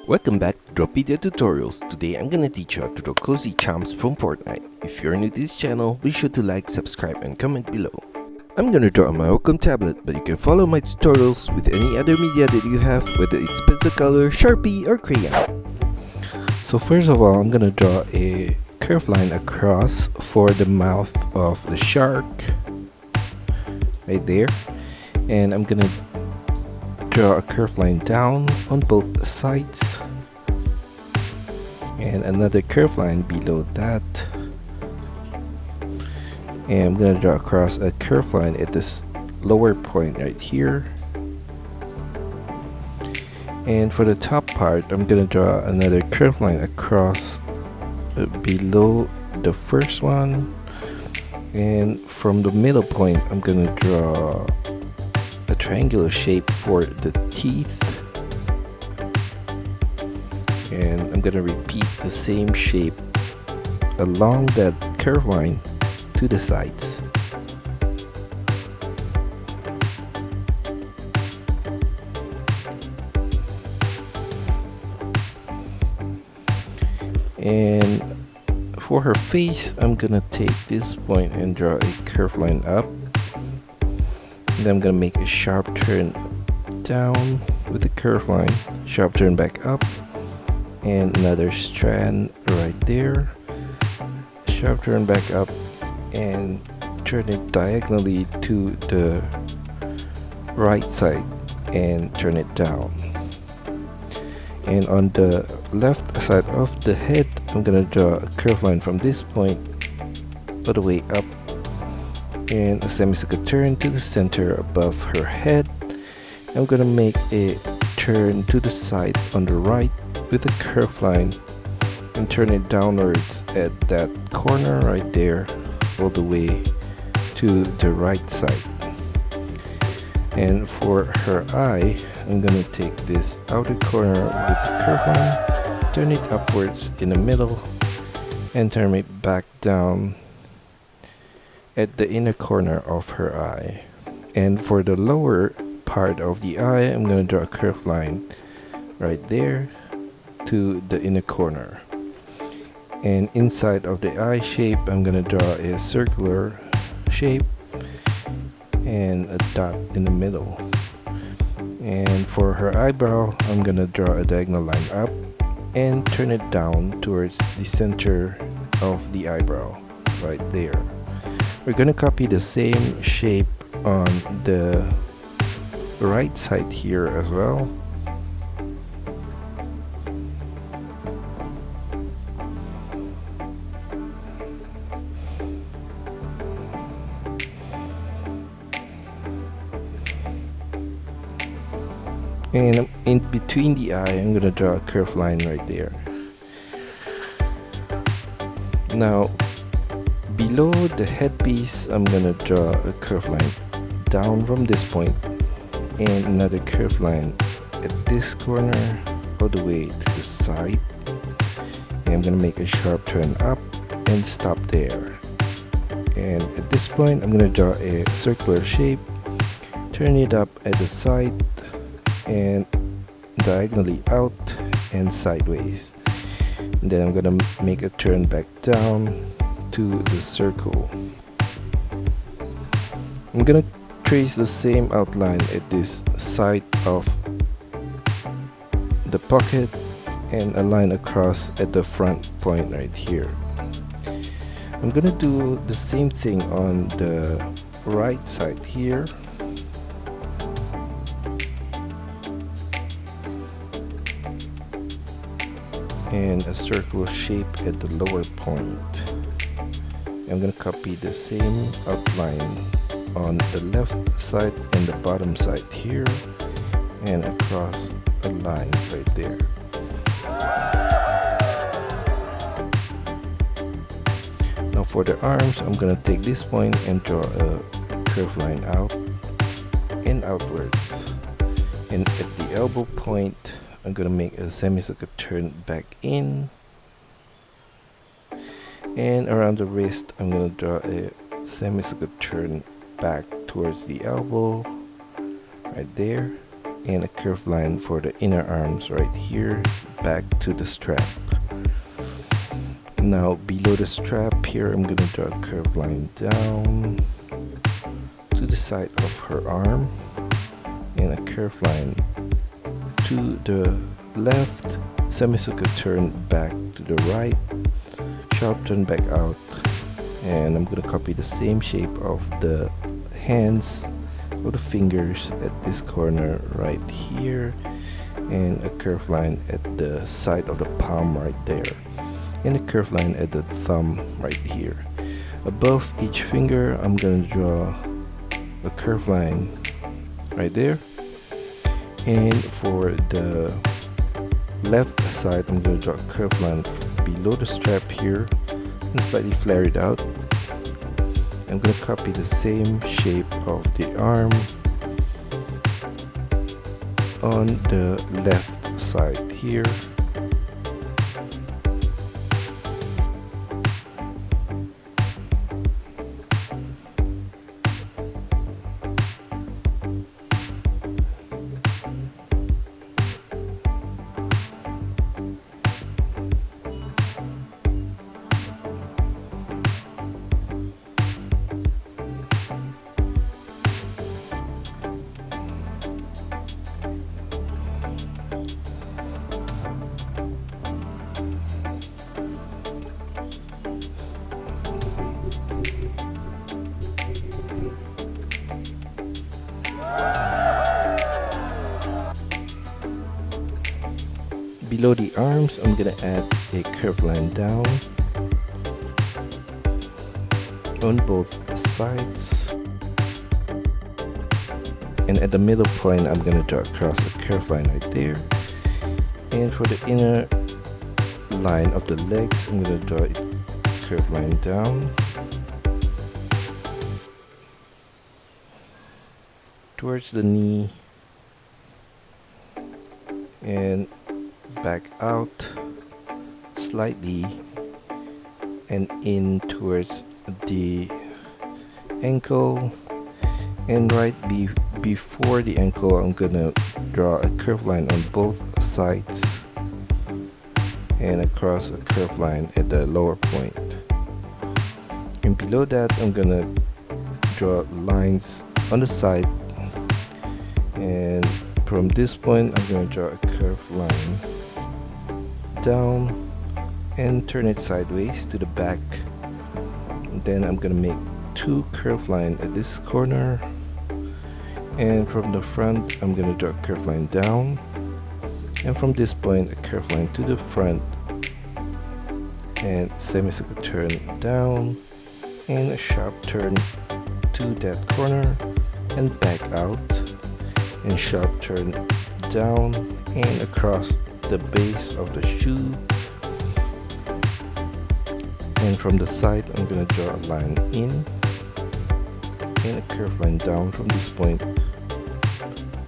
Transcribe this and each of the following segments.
Welcome back to DRAWPEDIA Tutorials. Today I'm gonna teach you how to draw Cozy Chomps from Fortnite. If you're new to this channel, be sure to like, subscribe, and comment below. I'm gonna draw on my Wacom tablet, but you can follow my tutorials with any other media that you have, whether it's pencil color, Sharpie, or crayon. So first of all, I'm gonna draw a curved line across for the mouth of the shark, right there. And I'm gonna draw a curved line down on both sides and another curved line below that, and I'm gonna draw across a curved line at this lower point right here. And for the top part, I'm gonna draw another curved line across below the first one, and from the middle point I'm gonna draw a triangular shape for the teeth, and I'm gonna repeat the same shape along that curved line to the sides. And for her face, I'm gonna take this point and draw a curved line up. Then I'm gonna make a sharp turn down with a curved line, sharp turn back up, and another strand right there, sharp turn back up, and turn it diagonally to the right side and turn it down. And on the left side of the head, I'm gonna draw a curved line from this point all the way up, and a semicircular turn to the center above her head. I'm gonna make a turn to the side on the right with a curved line and turn it downwards at that corner right there all the way to the right side. And for her eye, I'm gonna take this outer corner with the curved line, turn it upwards in the middle, and turn it back down at the inner corner of her eye. And for the lower part of the eye, I'm going to draw a curved line right there to the inner corner. And inside of the eye shape, I'm going to draw a circular shape and a dot in the middle. And for her eyebrow, I'm going to draw a diagonal line up and turn it down towards the center of the eyebrow right there. We're going to copy the same shape on the right side here as well. And in between the eye, I'm going to draw a curved line right there. Now, below the headpiece, I'm gonna draw a curved line down from this point and another curved line at this corner all the way to the side. And I'm gonna make a sharp turn up and stop there. And at this point, I'm gonna draw a circular shape, turn it up at the side and diagonally out and sideways. And then I'm gonna make a turn back down to the circle. I'm gonna trace the same outline at this side of the pocket and a line across at the front point right here. I'm gonna do the same thing on the right side here. And a circular shape at the lower point. I'm going to copy the same outline on the left side and the bottom side here and across a line right there. Now for the arms, I'm going to take this point and draw a curved line out and outwards. And at the elbow point, I'm going to make a semicircular turn back in. And around the wrist, I'm going to draw a semicircular turn back towards the elbow right there. and a curved line for the inner arms right here back to the strap. Now below the strap here, I'm gonna draw a curved line down to the side of her arm and a curved line to the left, semicircle turn back to the right, sharp turn back out, and I'm gonna copy the same shape of the hands or the fingers at this corner right here, and a curved line at the side of the palm right there, and a curved line at the thumb right here. Above each finger, I'm gonna draw a curved line right there, and for the left side, I'm gonna draw a curved line below the strap here and slightly flare it out. I'm going to copy the same shape of the arm on the left side here. Below the arms, I'm gonna add a curved line down on both sides, and at the middle point, I'm gonna draw across a curved line right there. And for the inner line of the legs, I'm gonna draw a curved line down towards the knee and back out slightly and in towards the ankle, and right before the ankle, I'm gonna draw a curved line on both sides and across a curved line at the lower point. And below that, I'm gonna draw lines on the side, and from this point, I'm gonna draw a curved line down and turn it sideways to the back. And then I'm gonna make two curved lines at this corner, and from the front I'm gonna draw a curved line down, and from this point a curved line to the front and semicircle turn down and a sharp turn to that corner and back out, and sharp turn down and across the base of the shoe. And from the side, I'm gonna draw a line in and a curved line down from this point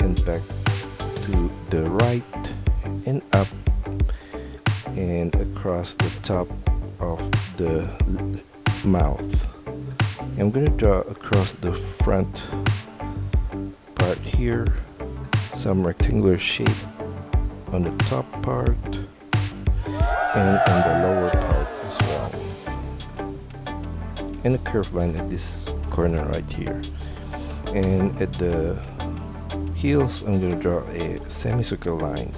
and back to the right and up and across the top of the mouth. I'm gonna draw across the front part here some rectangular shape on the top part and on the lower part as well, and a curved line at this corner right here. And at the heels, I'm gonna draw a semicircle line,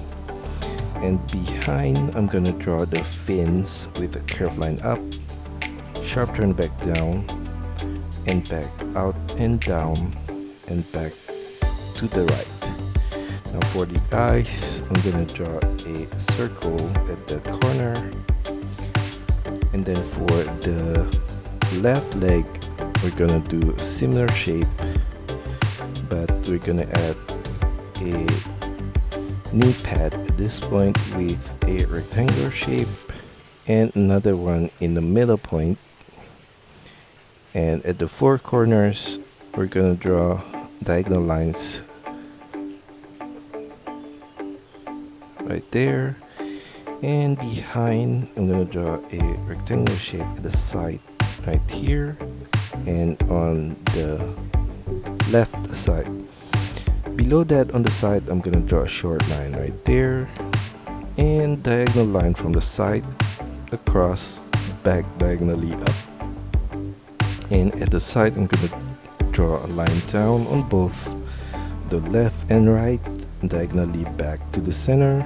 and behind I'm gonna draw the fins with a curved line up, sharp turn back down and back out and down and back to the right. Now for the eyes, I'm gonna draw a circle at that corner, and then for the left leg, we're gonna do a similar shape, but we're gonna add a knee pad at this point with a rectangular shape and another one in the middle point. And at the four corners, we're gonna draw diagonal lines right there, and behind I'm gonna draw a rectangular shape at the side right here and on the left side. Below that on the side, I'm gonna draw a short line right there, and diagonal line from the side across, back diagonally up. And at the side, I'm gonna draw a line down on both the left and right, diagonally back to the center,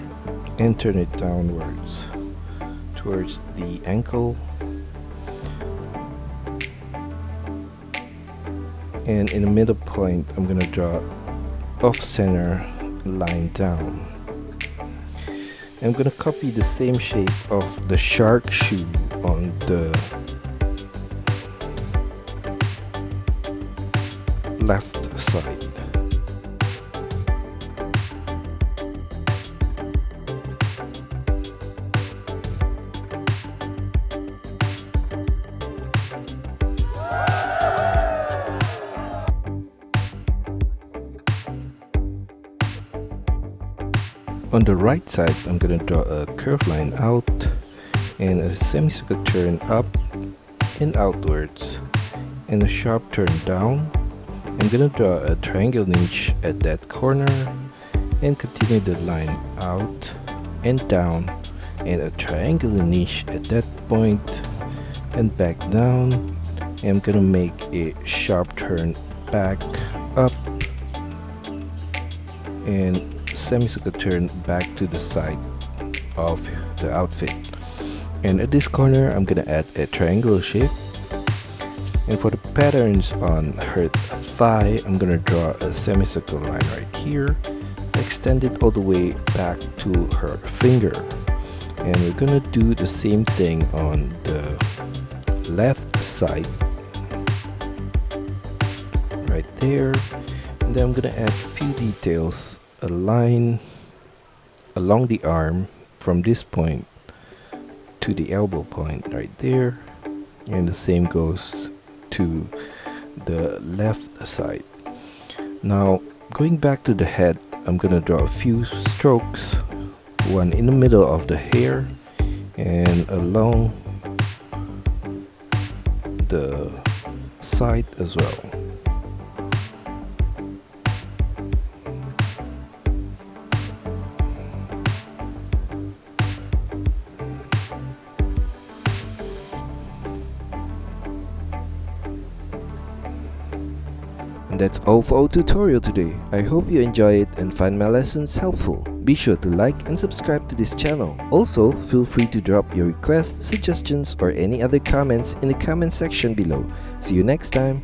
and turn it downwards towards the ankle. And in the middle point, I'm gonna draw off center line down. I'm gonna copy the same shape of the shark shoe on the left side. On the right side, I'm gonna draw a curved line out and a semicircle turn up and outwards and a sharp turn down. I'm gonna draw a triangle niche at that corner and continue the line out and down, and a triangular niche at that point and back down. And I'm gonna make a sharp turn back up and semicircle turn back to the side of the outfit. And at this corner, I'm gonna add a triangle shape. And for the patterns on her thigh, I'm gonna draw a semicircle line right here, extend it all the way back to her finger. And we're gonna do the same thing on the left side right there. And then I'm gonna add a few details, a line along the arm from this point to the elbow point right there, and the same goes to the left side. Now going back to the head, I'm gonna draw a few strokes, one in the middle of the hair and along the side as well. And that's all for our tutorial today. I hope you enjoy it and find my lessons helpful. Be sure to like and subscribe to this channel. Also, feel free to drop your requests, suggestions, or any other comments in the comment section below. See you next time.